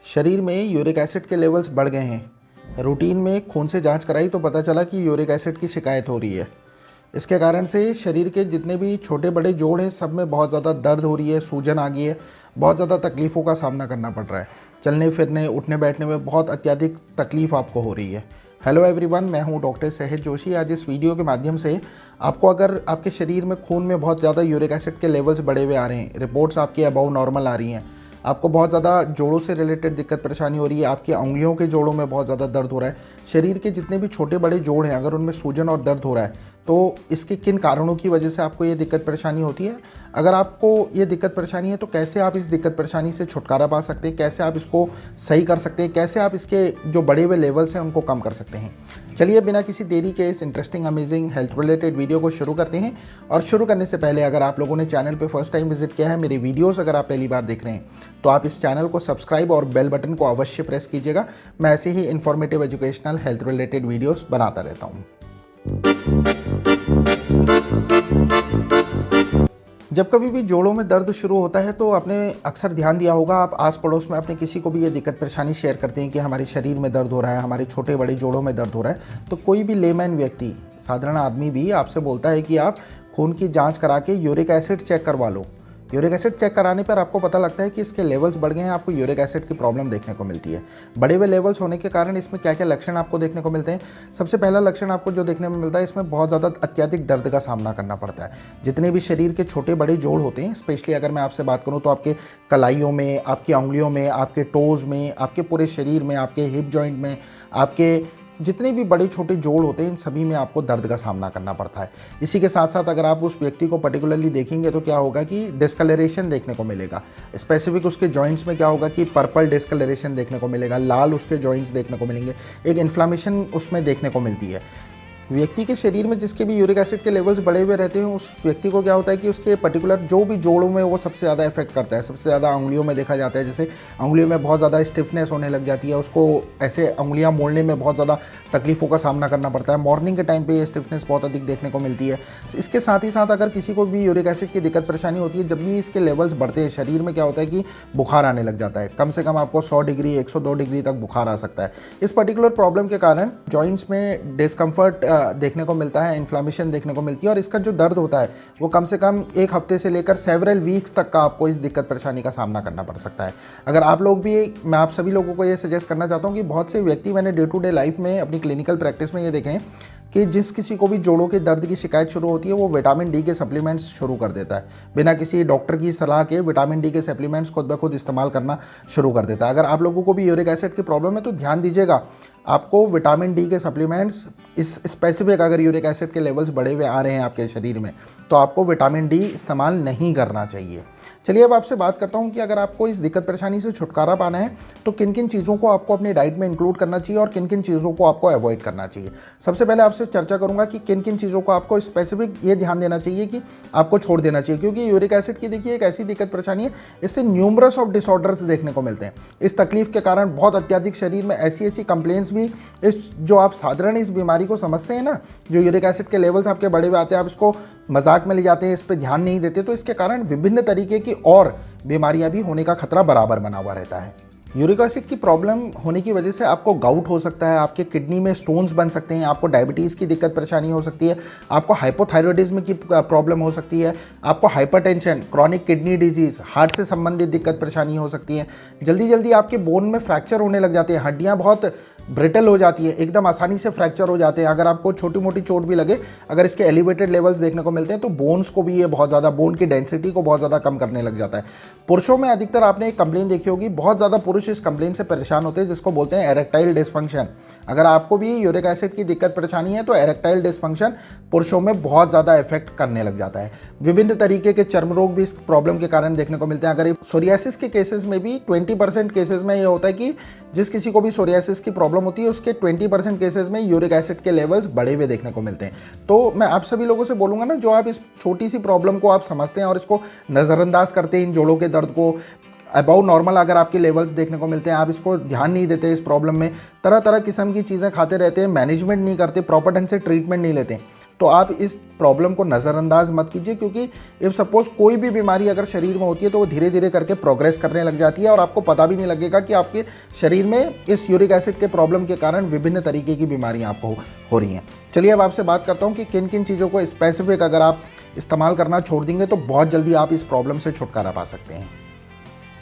शरीर में uric acid के लेवल्स बढ़ गए हैं। रूटीन में खून से जांच कराई तो पता चला कि यूरिक एसिड की शिकायत हो रही है। इसके कारण से शरीर के जितने भी छोटे बड़े जोड़ हैं सब में बहुत ज़्यादा दर्द हो रही है, सूजन आ गई है, बहुत ज़्यादा तकलीफ़ों का सामना करना पड़ रहा है। चलने फिरने उठने बैठने में बहुत अत्यधिक तकलीफ़ आपको हो रही है। हेलो एवरीवन, मैं हूं डॉक्टर सहज जोशी। आज इस वीडियो के माध्यम से आपको अगर आपके शरीर में खून में बहुत ज़्यादा यूरिक एसिड के लेवल्स बढ़े हुए आ रहे हैं, रिपोर्ट्स आपकी अबाउ नॉर्मल आ रही हैं, आपको बहुत ज़्यादा जोड़ों से रिलेटेड दिक्कत परेशानी हो रही है, आपकी उंगलियों के जोड़ों में बहुत ज़्यादा दर्द हो रहा है, शरीर के जितने भी छोटे बड़े जोड़ हैं अगर उनमें सूजन और दर्द हो रहा है तो इसके किन कारणों की वजह से आपको ये दिक्कत परेशानी होती है। अगर आपको ये दिक्कत परेशानी है तो कैसे आप इस दिक्कत परेशानी से छुटकारा पा सकते हैं, कैसे आप इसको सही कर सकते हैं, कैसे आप इसके जो बढ़े हुए लेवल्स हैं उनको कम कर सकते हैं। चलिए बिना किसी देरी के इस interesting amazing health related video को शुरू करते हैं। और शुरू करने से पहले अगर आप लोगों ने चैनल पे फर्स्ट टाइम विजिट किया है, मेरे वीडियोस अगर आप पहली बार देख रहे हैं तो आप इस चैनल को सब्सक्राइब और बेल बटन को अवश्य प्रेस कीजिएगा। मैं ऐसे ही informative educational health related videos बनाता रहता हूँ। जब कभी भी जोड़ों में दर्द शुरू होता है तो आपने अक्सर ध्यान दिया होगा, आप आस पड़ोस में अपने किसी को भी ये दिक्कत परेशानी शेयर करते हैं कि हमारे शरीर में दर्द हो रहा है, हमारे छोटे बड़े जोड़ों में दर्द हो रहा है, तो कोई भी लेमैन व्यक्ति, साधारण आदमी भी आपसे बोलता है कि आप खून की जांच करा के यूरिक एसिड चेक करवा लो। यूरिक एसिड चेक कराने पर आपको पता लगता है कि इसके लेवल्स बढ़ गए हैं, आपको यूरिक एसिड की प्रॉब्लम देखने को मिलती है। बड़े हुए लेवल्स होने के कारण इसमें क्या क्या लक्षण आपको देखने को मिलते हैं। सबसे पहला लक्षण आपको जो देखने में मिलता है, इसमें बहुत ज़्यादा अत्यधिक दर्द का सामना करना पड़ता है। जितने भी शरीर के छोटे बड़े जोड़ होते हैं, स्पेशली अगर मैं आपसे बात करूँ तो आपके कलाइयों में, आपकी उंगलियों में, आपके टोज़ में, आपके पूरे शरीर में, आपके हिप जॉइंट में, आपके जितने भी बड़े छोटे जोड़ होते हैं इन सभी में आपको दर्द का सामना करना पड़ता है। इसी के साथ साथ अगर आप उस व्यक्ति को पर्टिकुलरली देखेंगे तो क्या होगा कि डिस्कलरेशन देखने को मिलेगा। स्पेसिफिक उसके जॉइंट्स में क्या होगा कि पर्पल डिस्कलरेशन देखने को मिलेगा, लाल उसके जॉइंट्स देखने को मिलेंगे, एक इन्फ्लामेशन उसमें देखने को मिलती है। व्यक्ति के शरीर में जिसके भी यूरिक एसिड के लेवल्स बढ़े हुए रहते हैं उस व्यक्ति को क्या होता है कि उसके पर्टिकुलर जो भी जोड़ों में वो सबसे ज़्यादा इफेक्ट करता है। सबसे ज़्यादा उंगलियों में देखा जाता है, जैसे उंगलियों में बहुत ज़्यादा स्टिफनेस होने लग जाती है, उसको ऐसे उंगलियां मोड़ने में बहुत ज़्यादा तकलीफ़ों का सामना करना पड़ता है। मॉर्निंग के टाइम पर ये स्टिफनेस बहुत अधिक देखने को मिलती है। इसके साथ ही साथ अगर किसी को भी यूरिक एसिड की दिक्कत परेशानी होती है, जब भी इसके लेवल्स बढ़ते हैं शरीर में क्या होता है कि बुखार आने लग जाता है। कम से कम आपको 100 डिग्री 102 डिग्री तक बुखार आ सकता है। इस पर्टिकुलर प्रॉब्लम के कारण जॉइंट्स में डिस्कम्फर्ट देखने को मिलता है, इन्फ्लामेशन देखने को मिलती है और इसका जो दर्द होता है वो कम से कम एक हफ्ते से लेकर सेवरल वीक्स तक का आपको इस दिक्कत परेशानी का सामना करना पड़ सकता है। अगर आप लोग भी, मैं आप सभी लोगों को ये सजेस्ट करना चाहता हूँ कि बहुत से व्यक्ति मैंने डे टू डे लाइफ में अपनी क्लिनिकल प्रैक्टिस में ये देखें कि जिस किसी को भी जोड़ों के दर्द की शिकायत शुरू होती है वो विटामिन डी के सप्लीमेंट्स शुरू कर देता है। बिना किसी डॉक्टर की सलाह के विटामिन डी के सप्लीमेंट्स खुद ब खुद इस्तेमाल करना शुरू कर देता है। अगर आप लोगों को भी यूरिक एसिड की प्रॉब्लम है तो ध्यान दीजिएगा, आपको विटामिन डी के सप्लीमेंट्स, इस स्पेसिफिक अगर यूरिक एसिड के लेवल्स बढ़े हुए आ रहे हैं आपके शरीर में तो आपको विटामिन डी इस्तेमाल नहीं करना चाहिए। चलिए अब आपसे बात करता हूं कि अगर आपको इस दिक्कत परेशानी से छुटकारा पाना है तो किन किन चीज़ों को आपको अपनी डाइट में इंक्लूड करना चाहिए और किन किन चीज़ों को आपको अवॉइड करना चाहिए। सबसे पहले आपसे चर्चा करूंगा कि किन किन चीज़ों को आपको स्पेसिफिक ये ध्यान देना चाहिए कि आपको छोड़ देना चाहिए, क्योंकि यूरिक एसिड की देखिए एक ऐसी दिक्कत परेशानी है, इससे न्यूमरस ऑफ डिसऑर्डर्स देखने को मिलते हैं। इस तकलीफ के कारण बहुत अत्यधिक शरीर में ऐसी ऐसी कंप्लेंट्स भी, इस जो आप साधारण इस बीमारी को समझते हैं ना, जो यूरिक एसिड के लेवल्स आपके बढ़े हुए आते हैं, आप इसको मजाक में ले जाते हैं, इस पर ध्यान नहीं देते, तो इसके कारण विभिन्न तरीके की और बीमारियां भी होने का खतरा बराबर बना हुआ रहता है। यूरिक एसिड की प्रॉब्लम होने की वजह से आपको गाउट हो सकता है, आपके किडनी में स्टोन्स बन सकते हैं, आपको डायबिटीज़ की दिक्कत परेशानी हो सकती है, आपको हाइपोथायरॉयडिज्म की प्रॉब्लम हो सकती है, आपको hypertension, chronic kidney disease, heart से संबंधित दिक्कत परेशानी हो सकती है। जल्दी जल्दी आपके बोन में फ्रैक्चर होने लग जाते हैं, हड्डियाँ बहुत ब्रिटल हो जाती है, एकदम आसानी से फ्रैक्चर हो जाते हैं। अगर आपको छोटी मोटी चोट भी लगे, अगर इसके एलिवेटेड लेवल्स देखने को मिलते हैं तो बोन्स को भी ये बहुत ज़्यादा, बोन की डेंसिटी को बहुत ज़्यादा कम करने लग जाता है। पुरुषों में अधिकतर आपने एक कंप्लेन देखी होगी, बहुत ज़्यादा पुरुष इस कंप्लेन से परेशान होते हैं जिसको बोलते हैं एरेक्टाइल डिसफंक्शन। अगर आपको भी यूरिक एसिड की दिक्कत परेशानी है तो एरेक्टाइल डिसफंक्शन पुरुषों में बहुत ज़्यादा इफेक्ट करने लग जाता है। विभिन्न तरीके के चर्म रोग भी इस प्रॉब्लम के कारण देखने को मिलते हैं। अगर सोरियासिस के केसेस में भी 20% केसेस में ये होता है कि जिस किसी को भी सोरियासिस की प्रॉब्लम होती है उसके 20% केसेस में यूरिक एसिड के लेवल्स बढ़े हुए देखने को मिलते हैं। तो मैं आप सभी लोगों से बोलूँगा ना, जो आप इस छोटी सी प्रॉब्लम को आप समझते हैं और इसको नज़रअंदाज करते हैं, इन जोड़ों के दर्द को, अबाउ नॉर्मल अगर आपके लेवल्स देखने को मिलते हैं, आप इसको ध्यान नहीं देते, इस प्रॉब्लम में तरह तरह किस्म की चीज़ें खाते रहते हैं, मैनेजमेंट नहीं करते, प्रॉपर ढंग से ट्रीटमेंट नहीं लेते, तो आप इस प्रॉब्लम को नज़रअंदाज मत कीजिए, क्योंकि इफ़ सपोज कोई भी बीमारी अगर शरीर में होती है तो वो धीरे धीरे करके प्रोग्रेस करने लग जाती है और आपको पता भी नहीं लगेगा कि आपके शरीर में इस यूरिक एसिड के प्रॉब्लम के कारण विभिन्न तरीके की बीमारियाँ आपको हो रही हैं। चलिए अब आपसे बात करता हूँ कि किन किन चीज़ों को स्पेसिफिक अगर आप इस्तेमाल करना छोड़ देंगे तो बहुत जल्दी आप इस प्रॉब्लम से छुटकारा पा सकते हैं।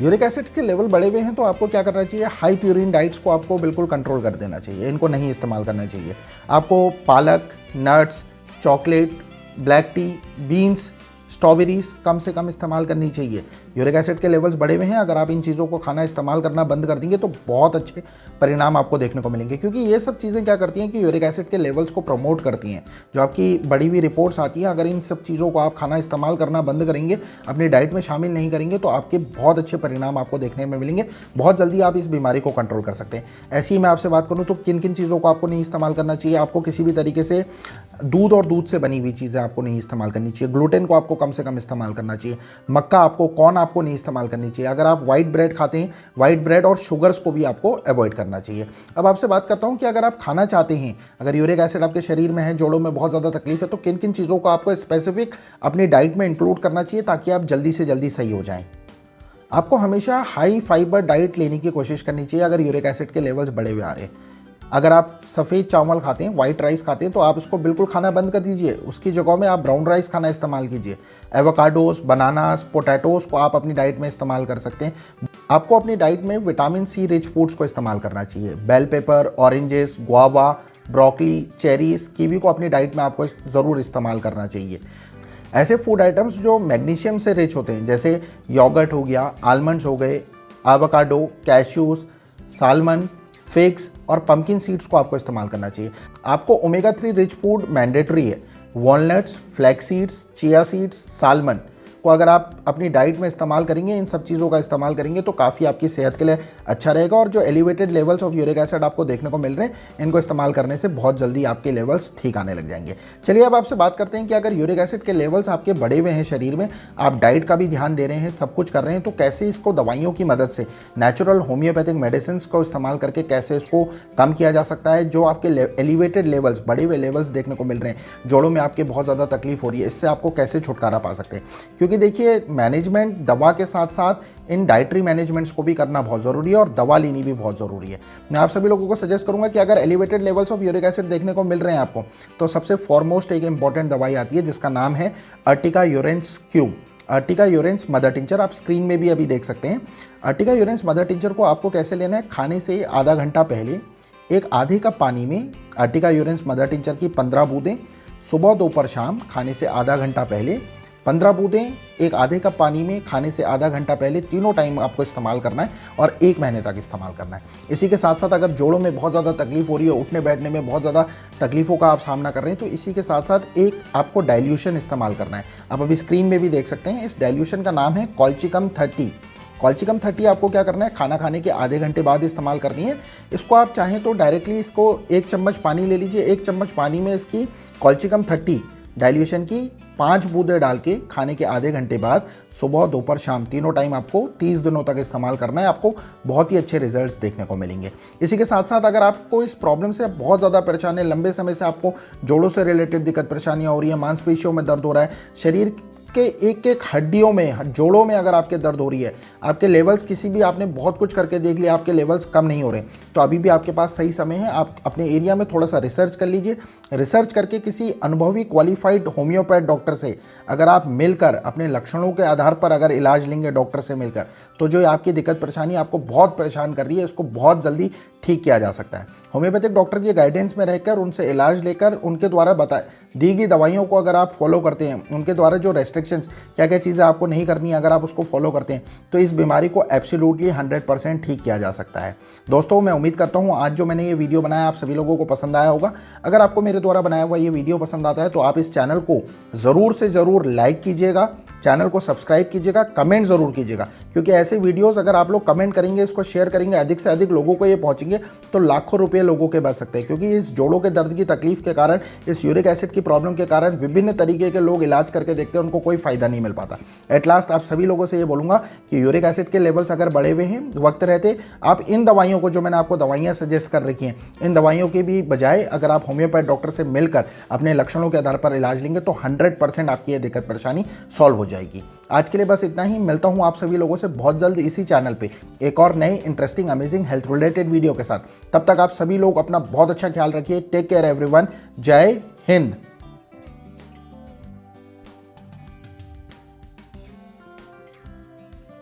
यूरिक एसिड के लेवल बढ़े हुए हैं तो आपको क्या करना चाहिए, हाई प्यूरिन डाइट्स को आपको बिल्कुल कंट्रोल कर देना चाहिए, इनको नहीं इस्तेमाल करना चाहिए। आपको पालक, nuts, chocolate, black tea, beans, strawberries कम से कम इस्तेमाल करनी चाहिए। यूरिक एसिड के लेवल्स बढ़े हुए हैं, अगर आप इन चीज़ों को खाना इस्तेमाल करना बंद कर देंगे तो बहुत अच्छे परिणाम आपको देखने को मिलेंगे, क्योंकि ये सब चीज़ें क्या करती हैं कि यूरिक एसिड के लेवल्स को प्रमोट करती हैं। जो आपकी बड़ी हुई रिपोर्ट्स आती हैं, अगर इन सब चीज़ों को आप खाना इस्तेमाल करना बंद करेंगे, अपनी डाइट में शामिल नहीं करेंगे, तो आपके बहुत अच्छे परिणाम आपको देखने में मिलेंगे। बहुत जल्दी आप इस बीमारी को कंट्रोल कर सकते हैं। ऐसी ही मैं आपसे बात करूँ तो किन किन चीज़ों को आपको नहीं इस्तेमाल करना चाहिए। आपको किसी भी तरीके से दूध और दूध से बनी हुई चीज़ें आपको नहीं इस्तेमाल करनी चाहिए। ग्लूटेन को आपको कम से कम इस्तेमाल करना चाहिए। मक्का आपको, कॉर्न आपको नहीं इस्तेमाल करनी चाहिए। अगर आप वाइट ब्रेड खाते हैं, वाइट ब्रेड और शुगर्स को भी आपको अवॉइड करना चाहिए। अब आपसे बात करता हूं कि अगर आप खाना चाहते हैं, अगर यूरिक एसिड आपके शरीर में है, जोड़ों में बहुत ज़्यादा तकलीफ है, तो किन किन चीज़ों को आपको स्पेसिफिक अपनी डाइट में इंक्लूड करना चाहिए ताकि आप जल्दी से जल्दी सही हो जाएं। आपको हमेशा हाई फाइबर डाइट लेने की कोशिश करनी चाहिए अगर यूरिक एसिड के लेवल्स बढ़े हुए आ रहे हैं। अगर आप सफ़ेद चावल खाते हैं, वाइट राइस खाते हैं, तो आप उसको बिल्कुल खाना बंद कर दीजिए। उसकी जगह में आप ब्राउन राइस खाना इस्तेमाल कीजिए। एवोकाडोस, बनानास, पोटैटोस को आप अपनी डाइट में इस्तेमाल कर सकते हैं। आपको अपनी डाइट में विटामिन सी रिच फूड्स को इस्तेमाल करना चाहिए। Bell pepper, oranges, guava, broccoli, cherries, kiwi को अपनी डाइट में आपको ज़रूर इस्तेमाल करना चाहिए। ऐसे फूड आइटम्स जो मैग्नीशियम से रिच होते हैं, जैसे योगर्ट हो गया, आलमंड्स हो गए, एवोकाडो, कैश्यूज, सालमन, फिग्स और पंपकिन सीड्स को आपको इस्तेमाल करना चाहिए। आपको ओमेगा 3 रिच फूड मैंडेटरी है। Walnuts, flax seeds, chia seeds, salmon को अगर आप अपनी डाइट में इस्तेमाल करेंगे, इन सब चीज़ों का इस्तेमाल करेंगे तो काफ़ी आपकी सेहत के लिए अच्छा रहेगा। और जो elevated levels of uric acid आपको देखने को मिल रहे हैं, इनको इस्तेमाल करने से बहुत जल्दी आपके लेवल्स ठीक आने लग जाएंगे। चलिए अब आपसे बात करते हैं कि अगर यूरिक एसिड के लेवल्स आपके बढ़े हुए हैं शरीर में, आप डाइट का भी ध्यान दे रहे हैं, सब कुछ कर रहे हैं, तो कैसे इसको दवाइयों की मदद से, नेचुरल होम्योपैथिक मेडिसिन को इस्तेमाल करके कैसे इसको कम किया जा सकता है। जो आपके एलिवेटेड लेवल्स, बढ़े हुए लेवल्स देखने को मिल रहे हैं, जोड़ों में आपके बहुत ज़्यादा तकलीफ हो रही है, इससे आपको कैसे छुटकारा पा सकते हैं। क्योंकि देखिए, मैनेजमेंट दवा के साथ साथ इन डाइटरी मैनेजमेंट्स को भी करना बहुत ज़रूरी है और दवा लेनी भी बहुत ज़रूरी है। मैं आप सभी लोगों को सजेस्ट करूंगा कि अगर elevated levels of uric acid देखने को मिल रहे हैं आपको, तो सबसे फॉरमोस्ट एक इंपॉर्टेंट दवाई आती है जिसका नाम है Ertiga urens cube. Ertiga urens mother tincture आप स्क्रीन में भी अभी देख सकते हैं। अर्टिका यूरेंस मदर टिंचर को आपको कैसे लेना है, खाने से आधा घंटा पहले एक आधे कप पानी में अर्टिका यूरेंस मदर टिंचर की 15 बूंदें, सुबह दोपहर शाम खाने से आधा घंटा पहले 15 बूंदें एक आधे कप पानी में खाने से आधा घंटा पहले, तीनों टाइम आपको इस्तेमाल करना है और 1 महीने तक इस्तेमाल करना है। इसी के साथ साथ अगर जोड़ों में बहुत ज़्यादा तकलीफ हो रही है, उठने बैठने में बहुत ज़्यादा तकलीफों का आप सामना कर रहे हैं, तो इसी के साथ साथ एक आपको डाइल्यूशन इस्तेमाल करना है। आप अभी स्क्रीन में भी देख सकते हैं, इस डाइल्यूशन का नाम है कॉल्चिकम 30। कॉल्चिकम 30 आपको क्या करना है, खाना खाने के आधे घंटे बाद इस्तेमाल करनी है। इसको आप चाहें तो डायरेक्टली इसको 1 चम्मच पानी ले लीजिए, 1 चम्मच पानी में इसकी कॉल्चिकम 30 डाइल्यूशन की 5 बूंदें डाल के खाने के आधे घंटे बाद सुबह दोपहर शाम तीनों टाइम आपको 30 दिनों तक इस्तेमाल करना है। आपको बहुत ही अच्छे रिजल्ट्स देखने को मिलेंगे। इसी के साथ साथ अगर आपको इस प्रॉब्लम से बहुत ज़्यादा परेशान है, लंबे समय से आपको जोड़ों से रिलेटेड दिक्कत परेशानियाँ हो रही है, मांसपेशियों में दर्द हो रहा है, शरीर के एक एक हड्डियों में, जोड़ों में अगर आपके दर्द हो रही है, आपके लेवल्स किसी भी, आपने बहुत कुछ करके देख लिया, आपके लेवल्स कम नहीं हो रहे, तो अभी भी आपके पास सही समय है। आप अपने एरिया में थोड़ा सा रिसर्च कर लीजिए। रिसर्च करके किसी अनुभवी क्वालिफाइड होम्योपैथ डॉक्टर से अगर आप मिलकर अपने लक्षणों के आधार पर अगर इलाज लेंगे डॉक्टर से मिलकर, तो जो आपकी दिक्कत परेशानी आपको बहुत परेशान कर रही है, इसको बहुत जल्दी ठीक किया जा सकता है। होम्योपैथिक डॉक्टर की गाइडेंस में रहकर, उनसे इलाज लेकर, उनके द्वारा दी गई दवाइयों को अगर आप फॉलो करते हैं, उनके द्वारा जो रेस्ट्रिक्शंस, क्या क्या चीज़ें आपको नहीं करनी है, अगर आप उसको फॉलो करते हैं, तो इस बीमारी को एब्सोल्युटली 100% ठीक किया जा सकता है। दोस्तों, मैं उम्मीद करता हूँ आज जो मैंने ये वीडियो बनाया आप सभी लोगों को पसंद आया होगा। अगर आपको मेरे द्वारा बनाया हुआ ये वीडियो पसंद आता है तो आप इस चैनल को ज़रूर से ज़रूर लाइक कीजिएगा, चैनल को सब्सक्राइब कीजिएगा, कमेंट ज़रूर कीजिएगा, क्योंकि ऐसे वीडियोस अगर आप लोग कमेंट करेंगे, इसको शेयर करेंगे, अधिक से अधिक लोगों को ये पहुंचेंगे, तो लाखों रुपए लोगों के बच सकते हैं। क्योंकि इस जोड़ों के दर्द की तकलीफ के कारण, इस यूरिक एसिड की प्रॉब्लम के कारण विभिन्न तरीके के लोग इलाज करके देखते हैं, उनको कोई फायदा नहीं मिल पाता। एट लास्ट आप सभी लोगों से ये बोलूँगा कि यूरिक एसिड के लेवल्स अगर बढ़े हुए हैं वक्त रहते, आप इन दवाइयों को, जो मैंने आपको दवाइयाँ सजेस्ट कर रखी हैं, इन दवाइयों के भी बजाय अगर आप होम्योपैथ डॉक्टर से मिलकर अपने लक्षणों के आधार पर इलाज लेंगे तो 100% आपकी ये दिक्कत परेशानी सॉल्व हो जाएगी। आज के लिए बस इतना ही। मिलता हूँ आप सभी लोगों से बहुत जल्द इसी चैनल पे एक और नए interesting amazing health related video के साथ। तब तक आप सभी लोग अपना बहुत अच्छा ख्याल रखिए। Take care everyone. जय हिंद।